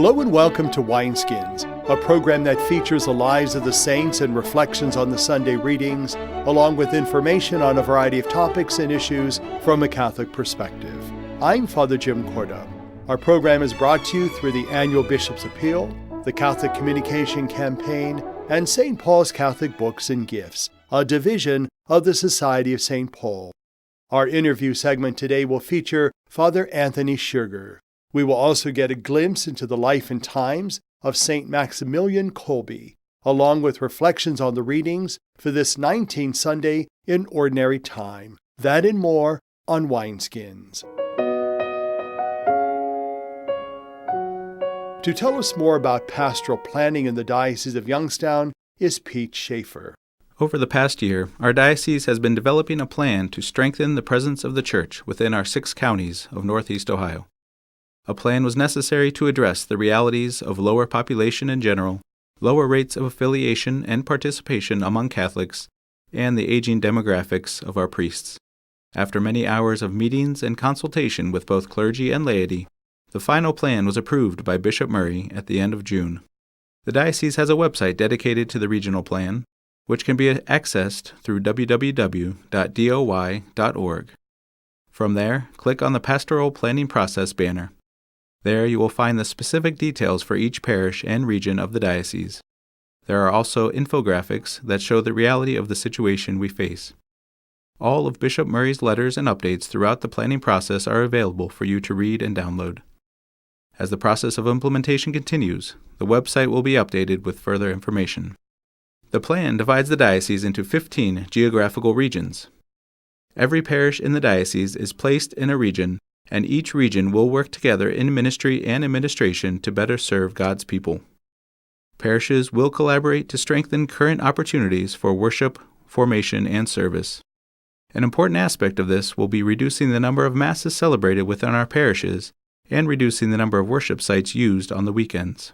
Hello and welcome to Wineskins, a program that features the lives of the saints and reflections on the Sunday readings, along with information on a variety of topics and issues from a Catholic perspective. I'm Father Jim Korda. Our program is brought to you through the annual Bishop's Appeal, the Catholic Communication Campaign, and St. Paul's Catholic Books and Gifts, a division of the Society of St. Paul. Our interview segment today will feature Father Anthony Schuerger. We will also get a glimpse into the life and times of St. Maximilian Kolbe, along with reflections on the readings for this 19th Sunday in Ordinary Time. That and more on Wineskins. To tell us more about pastoral planning in the Diocese of Youngstown is Pete Schafer. Over the past year, our diocese has been developing a plan to strengthen the presence of the Church within our 6 counties of Northeast Ohio. A plan was necessary to address the realities of lower population in general, lower rates of affiliation and participation among Catholics, and the aging demographics of our priests. After many hours of meetings and consultation with both clergy and laity, the final plan was approved by Bishop Murray at the end of June. The diocese has a website dedicated to the regional plan, which can be accessed through www.doy.org. From there, click on the Pastoral Planning Process banner. There you will find the specific details for each parish and region of the diocese. There are also infographics that show the reality of the situation we face. All of Bishop Murray's letters and updates throughout the planning process are available for you to read and download. As the process of implementation continues, the website will be updated with further information. The plan divides the diocese into 15 geographical regions. Every parish in the diocese is placed in a region, and each region will work together in ministry and administration to better serve God's people. Parishes will collaborate to strengthen current opportunities for worship, formation, and service. An important aspect of this will be reducing the number of Masses celebrated within our parishes and reducing the number of worship sites used on the weekends.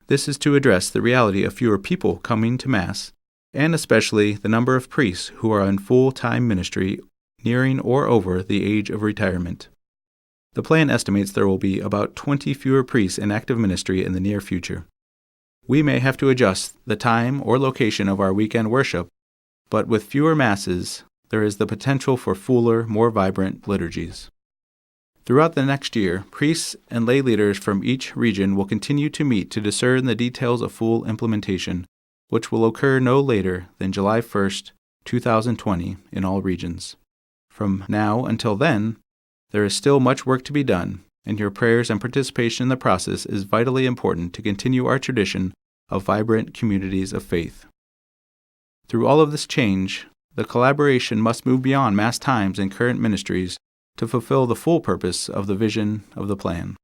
This is to address the reality of fewer people coming to Mass, and especially the number of priests who are in full-time ministry nearing or over the age of retirement. The plan estimates there will be about 20 fewer priests in active ministry in the near future. We may have to adjust the time or location of our weekend worship, but with fewer Masses, there is the potential for fuller, more vibrant liturgies. Throughout the next year, priests and lay leaders from each region will continue to meet to discern the details of full implementation, which will occur no later than July 1st, 2020 in all regions. From now until then, there is still much work to be done, and your prayers and participation in the process is vitally important to continue our tradition of vibrant communities of faith. Through all of this change, the collaboration must move beyond Mass times and current ministries to fulfill the full purpose of the vision of the plan.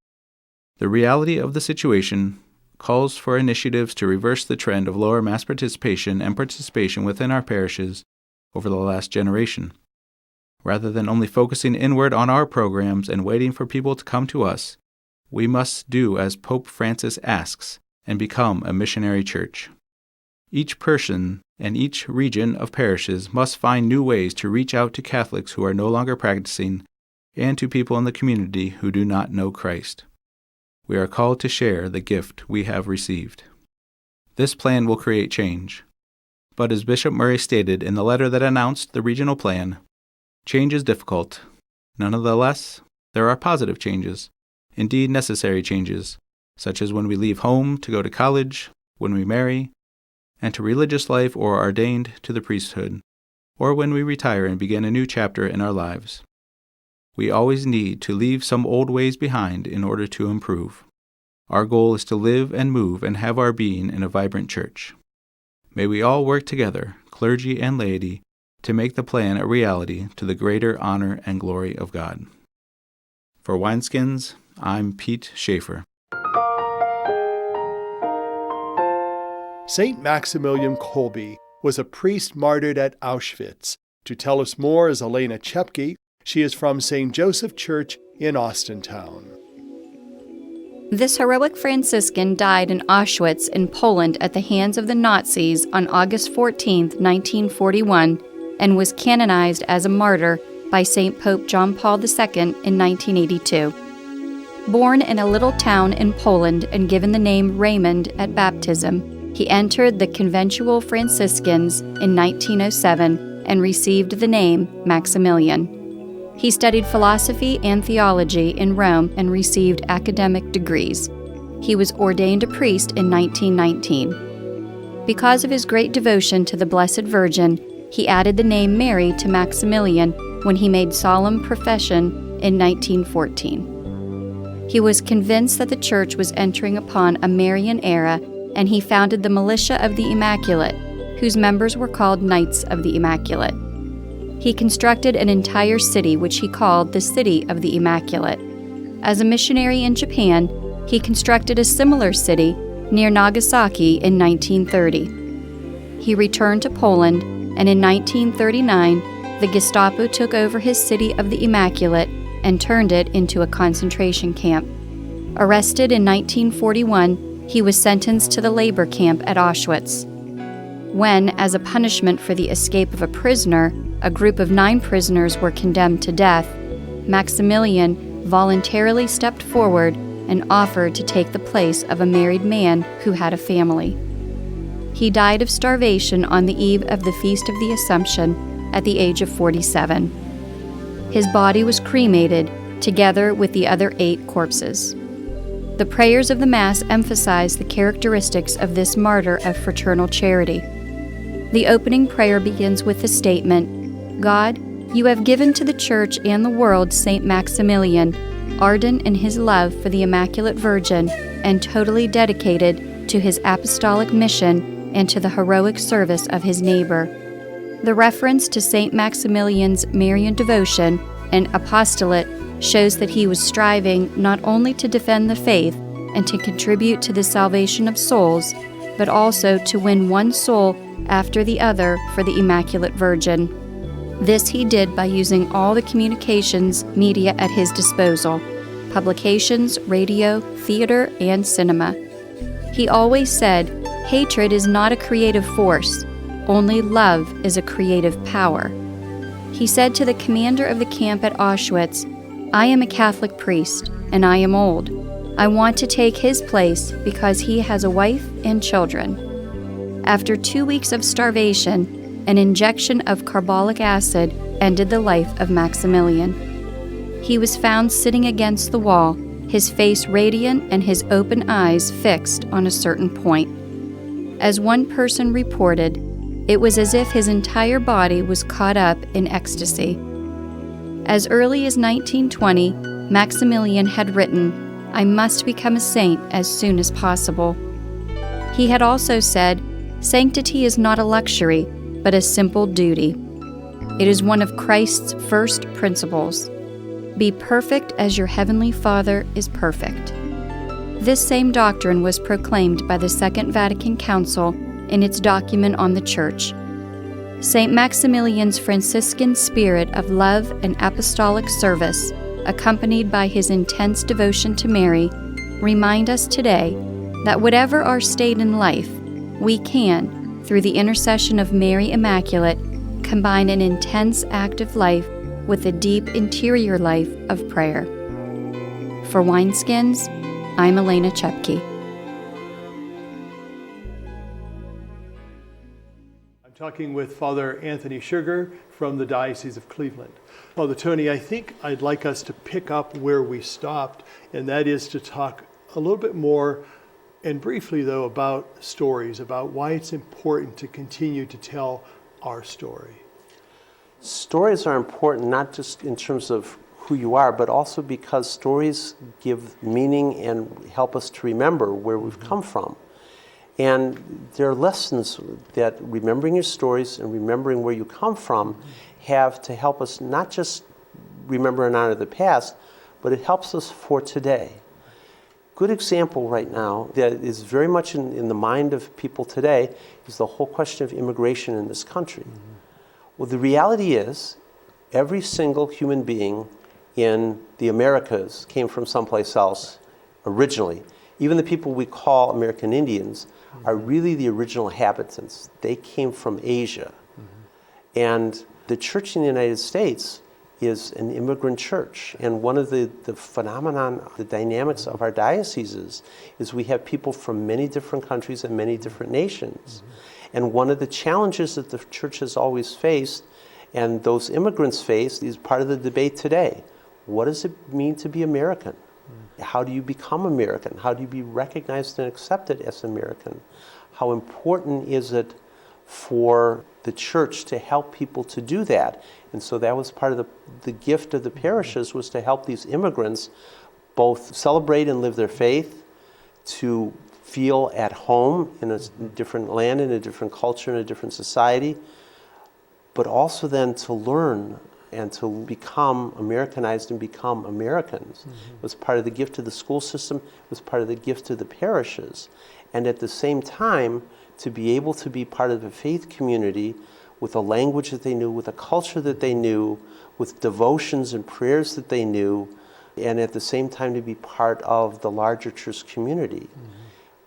The reality of the situation calls for initiatives to reverse the trend of lower Mass participation and participation within our parishes over the last generation. Rather than only focusing inward on our programs and waiting for people to come to us, we must do as Pope Francis asks and become a missionary church. Each person and each region of parishes must find new ways to reach out to Catholics who are no longer practicing and to people in the community who do not know Christ. We are called to share the gift we have received. This plan will create change. But as Bishop Murray stated in the letter that announced the regional plan, change is difficult. Nonetheless, there are positive changes, indeed necessary changes, such as when we leave home to go to college, when we marry, enter religious life or are ordained to the priesthood, or when we retire and begin a new chapter in our lives. We always need to leave some old ways behind in order to improve. Our goal is to live and move and have our being in a vibrant church. May we all work together, clergy and laity, to make the plan a reality to the greater honor and glory of God. For Wineskins, I'm Pete Schafer. St. Maximilian Kolbe was a priest martyred at Auschwitz. To tell us more is Alaina Chepke. She is from St. Joseph Church in Austintown. This heroic Franciscan died in Auschwitz in Poland at the hands of the Nazis on August 14, 1941, and was canonized as a martyr by St. Pope John Paul II in 1982. Born in a little town in Poland and given the name Raymond at baptism, he entered the conventual Franciscans in 1907 and received the name Maximilian. He studied philosophy and theology in Rome and received academic degrees. He was ordained a priest in 1919. Because of his great devotion to the Blessed Virgin, he added the name Mary to Maximilian when he made solemn profession in 1914. He was convinced that the Church was entering upon a Marian era, and he founded the Militia of the Immaculate, whose members were called Knights of the Immaculate. He constructed an entire city which he called the City of the Immaculate. As a missionary in Japan, he constructed a similar city near Nagasaki in 1930. He returned to Poland, and in 1939, the Gestapo took over his City of the Immaculate and turned it into a concentration camp. Arrested in 1941, he was sentenced to the labor camp at Auschwitz. When, as a punishment for the escape of a prisoner, a group of 9 prisoners were condemned to death, Maximilian voluntarily stepped forward and offered to take the place of a married man who had a family. He died of starvation on the eve of the Feast of the Assumption at the age of 47. His body was cremated together with the other 8 corpses. The prayers of the Mass emphasize the characteristics of this martyr of fraternal charity. The opening prayer begins with the statement, "God, you have given to the Church and the world Saint Maximilian, ardent in his love for the Immaculate Virgin and totally dedicated to his apostolic mission and to the heroic service of his neighbor." The reference to Saint Maximilian's Marian devotion and apostolate shows that he was striving not only to defend the faith and to contribute to the salvation of souls, but also to win one soul after the other for the Immaculate Virgin. This he did by using all the communications media at his disposal: publications, radio, theater, and cinema. He always said, "Hatred is not a creative force. Only love is a creative power." He said to the commander of the camp at Auschwitz, "I am a Catholic priest, and I am old. I want to take his place because he has a wife and children." After 2 weeks of starvation, an injection of carbolic acid ended the life of Maximilian. He was found sitting against the wall, his face radiant and his open eyes fixed on a certain point. As one person reported, it was as if his entire body was caught up in ecstasy. As early as 1920, Maximilian had written, "I must become a saint as soon as possible." He had also said, "Sanctity is not a luxury, but a simple duty. It is one of Christ's first principles. Be perfect as your heavenly Father is perfect." This same doctrine was proclaimed by the Second Vatican Council in its document on the Church. Saint Maximilian's Franciscan spirit of love and apostolic service, accompanied by his intense devotion to Mary, remind us today that whatever our state in life, we can, through the intercession of Mary Immaculate, combine an intense active life with a deep interior life of prayer. For Wineskins, I'm Alaina Chepke. I'm talking with Father Anthony Schuerger from the Diocese of Cleveland. Father Tony, I think I'd like us to pick up where we stopped, and that is to talk a little bit more and briefly, though, about stories, about why it's important to continue to tell our story. Stories are important not just in terms of who you are, but also because stories give meaning and help us to remember where we've come from. And there are lessons that remembering your stories and remembering where you come from have to help us not just remember and honor the past, but it helps us for today. Good example right now that is very much in the mind of people today is the whole question of immigration in this country. Well, the reality is every single human being in the Americas came from someplace else originally. Even the people we call American Indians are really the original inhabitants. They came from Asia. And the Church in the United States is an immigrant church. And one of the phenomenon, the dynamics of our dioceses is we have people from many different countries and many different nations. And one of the challenges that the church has always faced, and those immigrants face, is part of the debate today. What does it mean to be American? How do you become American? How do you be recognized and accepted as American? How important is it for the church to help people to do that? And so that was part of the gift of the parishes, was to help these immigrants both celebrate and live their faith, to feel at home in a different land, in a different culture, in a different society, but also then to learn and to become Americanized and become Americans. It was part of the gift of the school system, it was part of the gift of the parishes. And at the same time, to be able to be part of a faith community with a language that they knew, with a culture that they knew, with devotions and prayers that they knew, and at the same time to be part of the larger church community.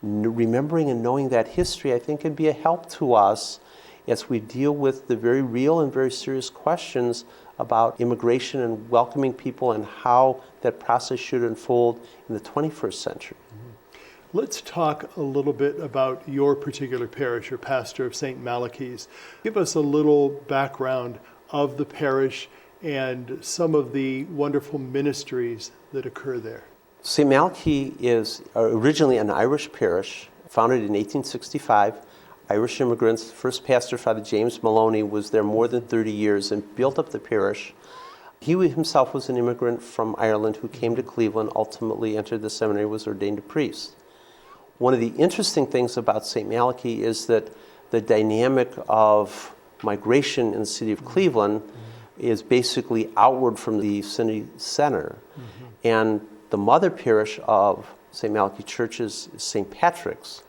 Remembering and knowing that history, I think, can be a help to us as we deal with the very real and very serious questions about immigration and welcoming people and how that process should unfold in the 21st century. Let's talk a little bit about your particular parish, your pastor of St. Malachy's. Give us a little background of the parish and some of the wonderful ministries that occur there. St. Malachy is originally an Irish parish, founded in 1865. Irish immigrants. First pastor, Father James Maloney, was there more than 30 years and built up the parish. He himself was an immigrant from Ireland who came to Cleveland, ultimately entered the seminary, was ordained a priest. One of the interesting things about St. Malachy is that the dynamic of migration in the city of Cleveland is basically outward from the city center. And the mother parish of St. Malachy Church is St. Patrick's,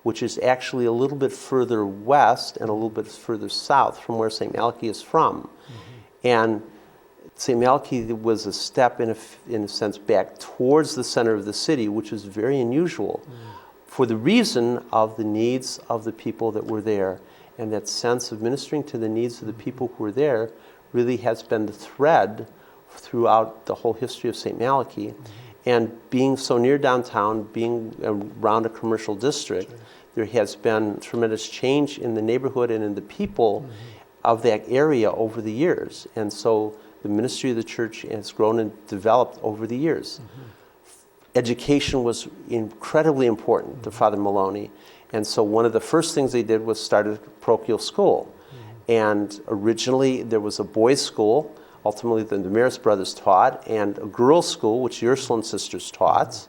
which is actually a little bit further west and a little bit further south from where St. Malachy is from. And St. Malachy was a step, in a sense, back towards the center of the city, which is very unusual, for the reason of the needs of the people that were there. And that sense of ministering to the needs of the people who were there really has been the thread throughout the whole history of St. Malachy. And being so near downtown, being around a commercial district, there has been tremendous change in the neighborhood and in the people of that area over the years. And so the ministry of the church has grown and developed over the years. Education was incredibly important to Father Maloney. And so one of the first things they did was start a parochial school. And originally there was a boys' school, ultimately the Damaris brothers taught, and a girls' school, which the Ursuline sisters taught.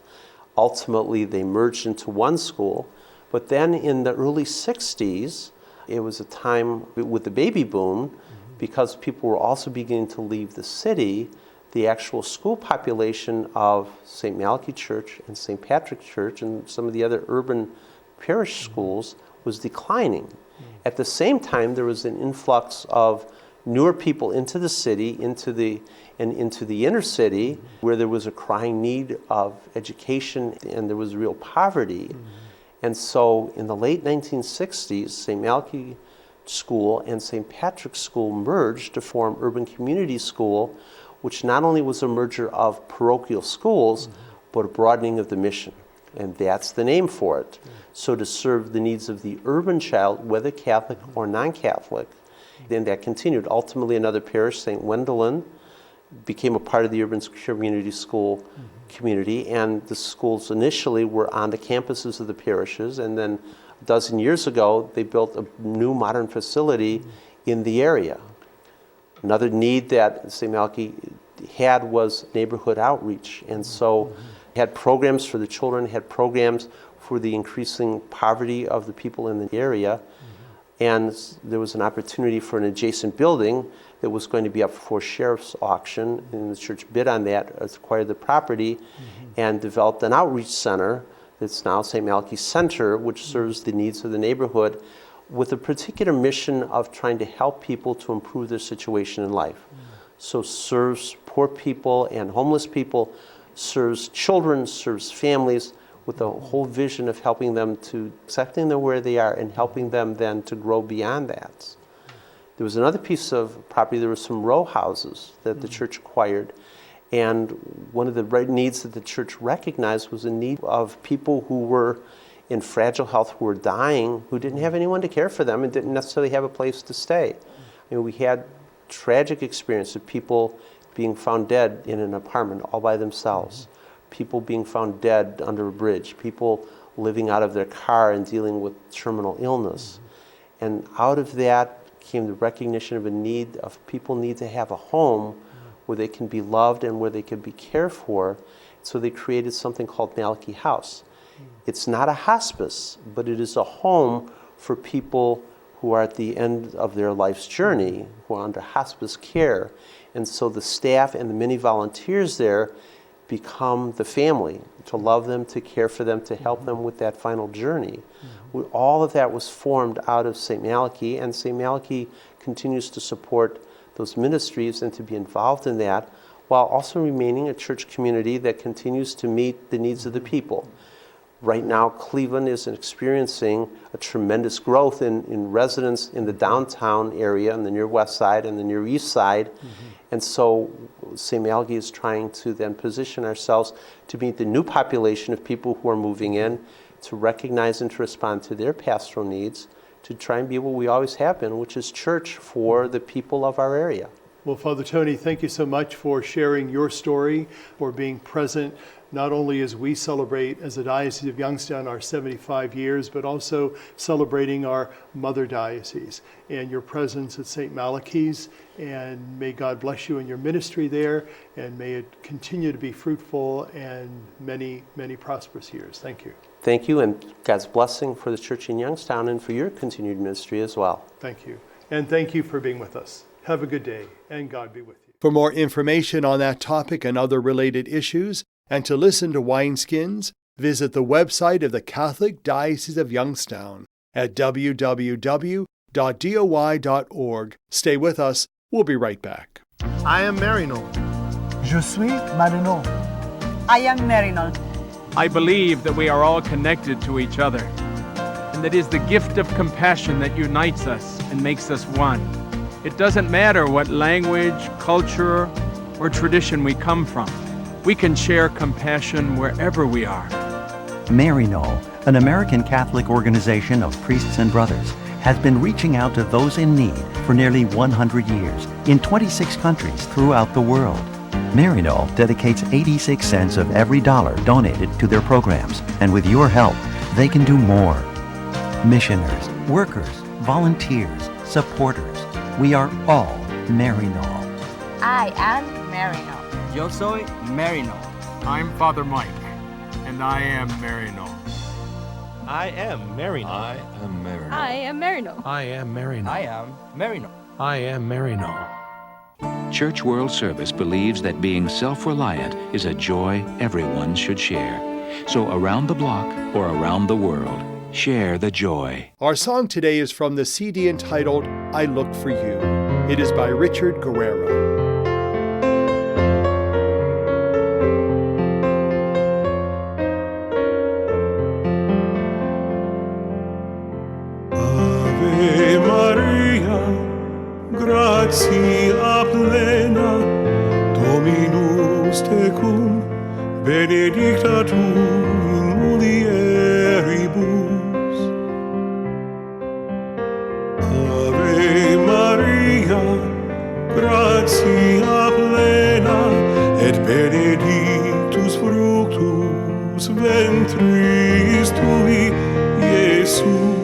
Ultimately they merged into one school. But then in the early 60s, it was a time with the baby boom, because people were also beginning to leave the city. The actual school population of St. Malachy Church and St. Patrick Church and some of the other urban parish schools was declining. At the same time, there was an influx of newer people into the city, into the inner city, where there was a crying need of education and there was real poverty. And so in the late 1960s, St. Malachy School and St. Patrick's School merged to form Urban Community School, which not only was a merger of parochial schools, but a broadening of the mission. And that's the name for it. So to serve the needs of the urban child, whether Catholic or non-Catholic. Then that continued. Ultimately, another parish, St. Wendelin, became a part of the Urban Community School community, and the schools initially were on the campuses of the parishes, and then a dozen years ago, they built a new modern facility in the area. Another need that St. Malachy had was neighborhood outreach, and so had programs for the children, had programs for the increasing poverty of the people in the area, and there was an opportunity for an adjacent building that was going to be up for sheriff's auction, and the church bid on that, acquired the property, and developed an outreach center that's now St. Malachy Center, which serves the needs of the neighborhood with a particular mission of trying to help people to improve their situation in life. So serves poor people and homeless people, serves children, serves families, with the whole vision of helping them to accepting them where they are and helping them then to grow beyond that. There was another piece of property, there were some row houses that the church acquired. And one of the needs that the church recognized was a need of people who were in fragile health, who were dying, who didn't have anyone to care for them and didn't necessarily have a place to stay. I mean, we had tragic experience of people being found dead in an apartment all by themselves, people being found dead under a bridge, people living out of their car and dealing with terminal illness. And out of that came the recognition of a need of people need to have a home where they can be loved and where they can be cared for. So they created something called Malachi House. It's not a hospice, but it is a home for people who are at the end of their life's journey, who are under hospice care. And so the staff and the many volunteers there become the family, to love them, to care for them, to help them with that final journey. All of that was formed out of St. Malachi, and St. Malachi continues to support those ministries and to be involved in that, while also remaining a church community that continues to meet the needs of the people. Right now, Cleveland is experiencing a tremendous growth in residents in the downtown area, on the near west side and the near east side. And so St. Malachi is trying to then position ourselves to meet the new population of people who are moving in, to recognize and to respond to their pastoral needs, to try and be what we always have been, which is church for the people of our area. Well, Father Tony, thank you so much for sharing your story, for being present, not only as we celebrate as the Diocese of Youngstown our 75 years, but also celebrating our mother diocese and your presence at St. Malachi's. And may God bless you in your ministry there, and may it continue to be fruitful and many, many prosperous years. Thank you. Thank you, and God's blessing for the church in Youngstown and for your continued ministry as well. Thank you. And thank you for being with us. Have a good day, and God be with you. For more information on that topic and other related issues, and to listen to Wineskins, visit the website of the Catholic Diocese of Youngstown at www.doi.org. Stay with us. We'll be right back. I am Marino. Je suis Marino. I am Marino. I believe that we are all connected to each other, and that it is the gift of compassion that unites us and makes us one. It doesn't matter what language, culture, or tradition we come from. We can share compassion wherever we are. Marino, an American Catholic organization of priests and brothers, has been reaching out to those in need for nearly 100 years in 26 countries throughout the world. Marino dedicates 86 cents of every dollar donated to their programs, and with your help, they can do more. Missioners, workers, volunteers, supporters, we are all Marino. I am Marino. Yo soy Marino. I'm Father Mike, and I am Marino. I am Marino. I am Marino. I am Marino. I am Marino. I am Marino. I am Marino. Church World Service believes that being self-reliant is a joy everyone should share. So around the block or around the world, share the joy. Our song today is from the CD entitled I Look for You. It is by Richard Guerra. Ave Maria, gratia plena, Dominus tecum, benedicta tu in mulieribus. Ave Maria, gratia plena, et benedictus fructus ventris tui, Iesus.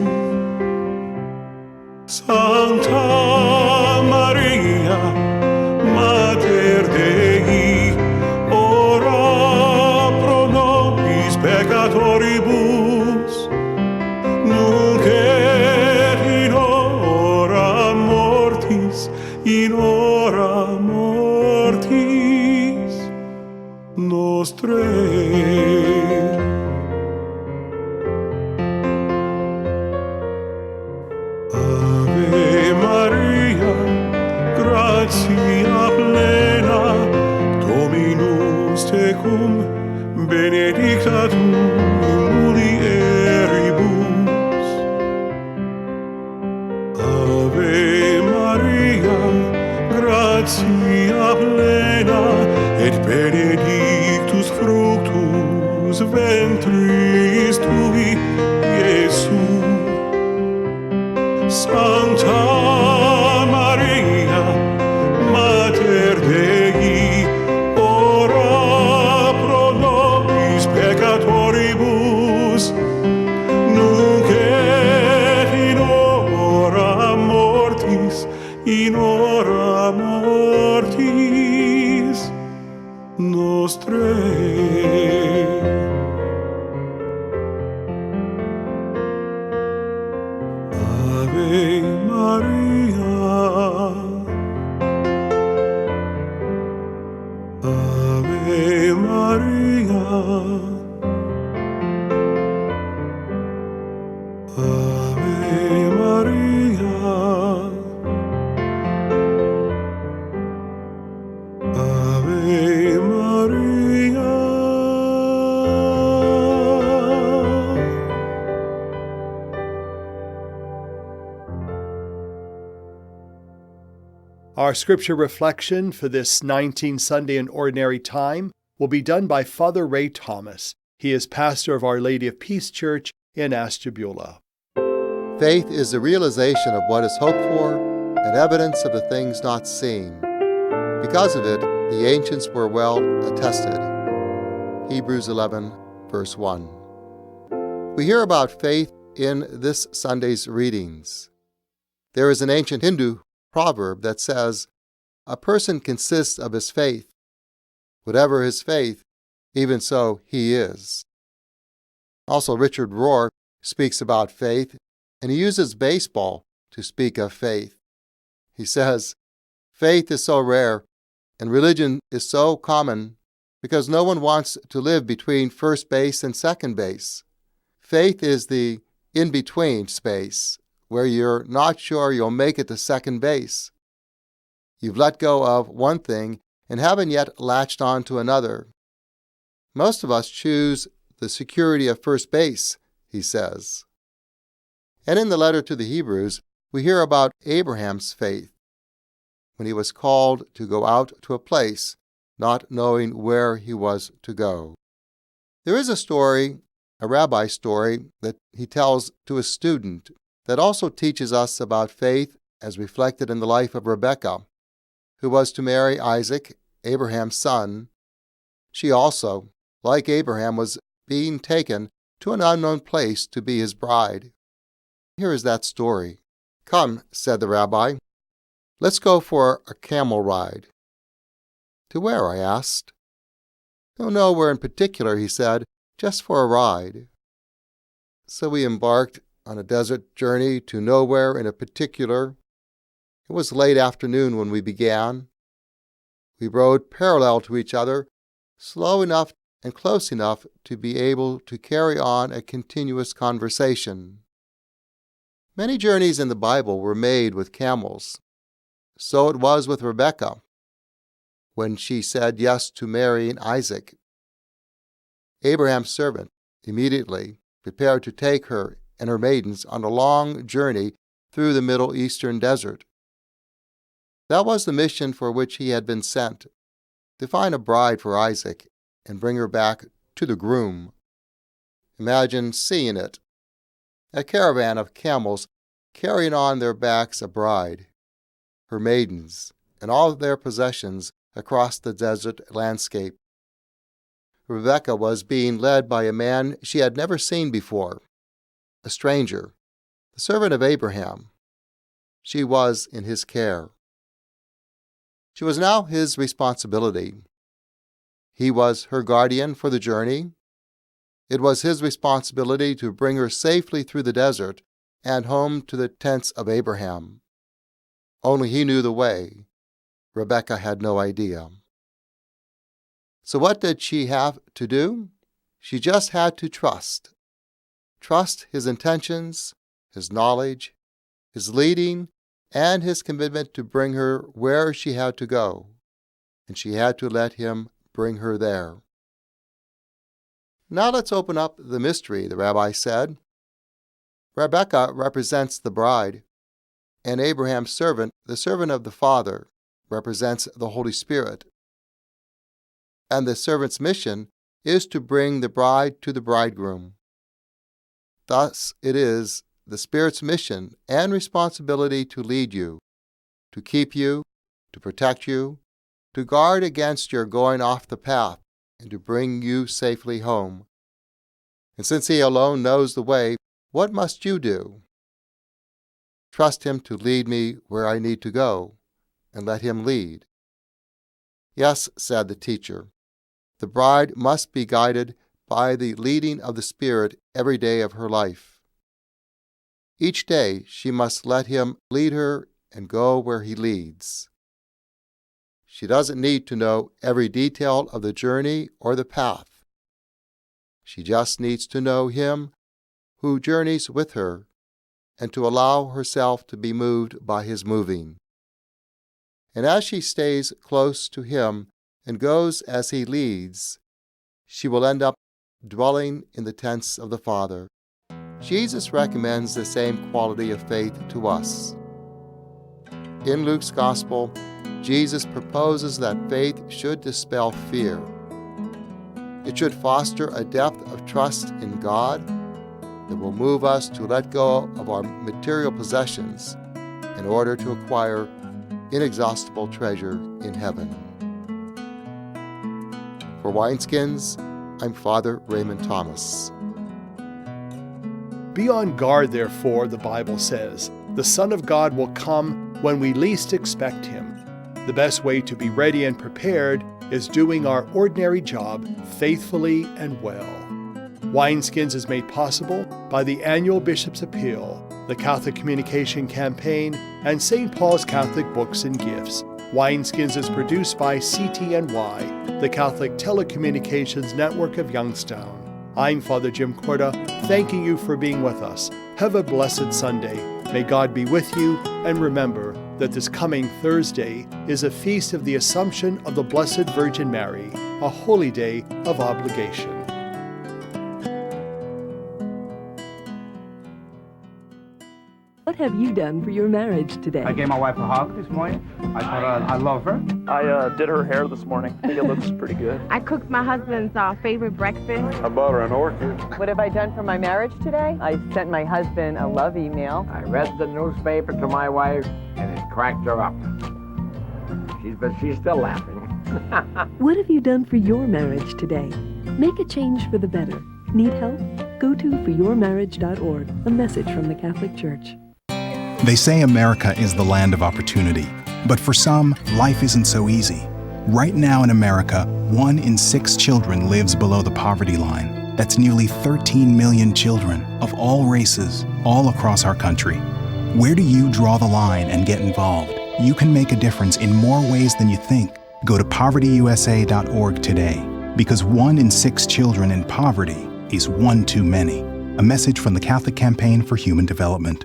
Sancta Maria, Mater Dei, ora pro nobis peccatoribus, nunc et in hora mortis nostrae. Ave Maria, gratia plena, Dominus tecum, benedicta tu in mulieribus. Ave Maria, gratia plena, et benedictus fructus ventris tui, Iesu. Sancta Maria, Mater Dei, ora pro nobis peccatoribus, nunc et in hora mortis nostrae. Ave Maria, Ave Maria, Ave Maria, Ave Maria. Our scripture reflection for this 19th Sunday in Ordinary Time will be done by Father Ray Thomas. He is pastor of Our Lady of Peace Church in Ashtabula. Faith is the realization of what is hoped for and evidence of the things not seen. Because of it, the ancients were well attested. Hebrews 11, verse 1. We hear about faith in this Sunday's readings. There is an ancient Hindu proverb that says, "A person consists of his faith. Whatever his faith, even so he is." Also, Richard Guerra speaks about faith, and he uses baseball to speak of faith. He says, "Faith is so rare, and religion is so common because no one wants to live between first base and second base. Faith is the in-between space where you're not sure you'll make it to second base. You've let go of one thing and haven't yet latched on to another. Most of us choose the security of first base," he says. And in the letter to the Hebrews, we hear about Abraham's faith when he was called to go out to a place, not knowing where he was to go. There is a story, a rabbi story, that he tells to a student that also teaches us about faith as reflected in the life of Rebekah, who was to marry Isaac, Abraham's son. She also, like Abraham, was being taken to an unknown place to be his bride. Here is that story. "Come," said the rabbi, "let's go for a camel ride." "To where?" I asked. "Oh, nowhere in particular," he said, "just for a ride." So we embarked on a desert journey to nowhere in a particular. It was late afternoon when we began. We rode parallel to each other, slow enough and close enough to be able to carry on a continuous conversation. Many journeys in the Bible were made with camels. So it was with Rebekah when she said yes to marrying Isaac. Abraham's servant immediately prepared to take her and her maidens on a long journey through the Middle Eastern desert. That was the mission for which he had been sent, to find a bride for Isaac and bring her back to the groom. Imagine seeing it. A caravan of camels carrying on their backs a bride, her maidens, and all their possessions across the desert landscape. Rebekah was being led by a man she had never seen before, a stranger, the servant of Abraham. She was in his care. She was now his responsibility. He was her guardian for the journey. It was his responsibility to bring her safely through the desert and home to the tents of Abraham. Only he knew the way. Rebekah had no idea. So what did she have to do? She just had to trust. Trust his intentions, his knowledge, his leading, and his commitment to bring her where she had to go. And she had to let him bring her there. Now let's open up the mystery, the rabbi said. Rebekah represents the bride, and Abraham's servant, the servant of the father, represents the Holy Spirit, and the servant's mission is to bring the bride to the bridegroom. Thus, it is the Spirit's mission and responsibility to lead you, to keep you, to protect you, to guard against your going off the path, and to bring you safely home. And since He alone knows the way, what must you do? Trust Him to lead me where I need to go, and let Him lead. Yes, said the teacher, the bride must be guided by the leading of the Spirit every day of her life. Each day she must let Him lead her and go where He leads. She doesn't need to know every detail of the journey or the path. She just needs to know Him who journeys with her and to allow herself to be moved by His moving. And as she stays close to Him and goes as He leads, she will end up dwelling in the tents of the Father. Jesus recommends the same quality of faith to us. In Luke's Gospel, Jesus proposes that faith should dispel fear. It should foster a depth of trust in God that will move us to let go of our material possessions in order to acquire inexhaustible treasure in heaven. For Wineskins, I'm Father Raymond Thomas. Be on guard, therefore, the Bible says. The Son of God will come when we least expect Him. The best way to be ready and prepared is doing our ordinary job faithfully and well. Wineskins is made possible by the annual Bishop's Appeal, the Catholic Communication Campaign, and St. Paul's Catholic Books and Gifts. Wineskins is produced by CTNY, the Catholic Telecommunications Network of Youngstown. I'm Father Jim Korda, thanking you for being with us. Have a blessed Sunday. May God be with you, and remember that this coming Thursday is a feast of the Assumption of the Blessed Virgin Mary, a holy day of obligation. What have you done for your marriage today? I gave my wife a hug this morning. I told her I love her. I did her hair this morning. I think it looks pretty good. I cooked my husband's favorite breakfast. I bought her an orchid. What have I done for my marriage today? I sent my husband a love email. I read the newspaper to my wife, and it cracked her up. But she's still laughing. What have you done for your marriage today? Make a change for the better. Need help? Go to foryourmarriage.org, a message from the Catholic Church. They say America is the land of opportunity, but for some, life isn't so easy. Right now in America, 1 in 6 children lives below the poverty line. That's nearly 13 million children of all races, all across our country. Where do you draw the line and get involved? You can make a difference in more ways than you think. Go to povertyusa.org today, because 1 in 6 children in poverty is one too many. A message from the Catholic Campaign for Human Development.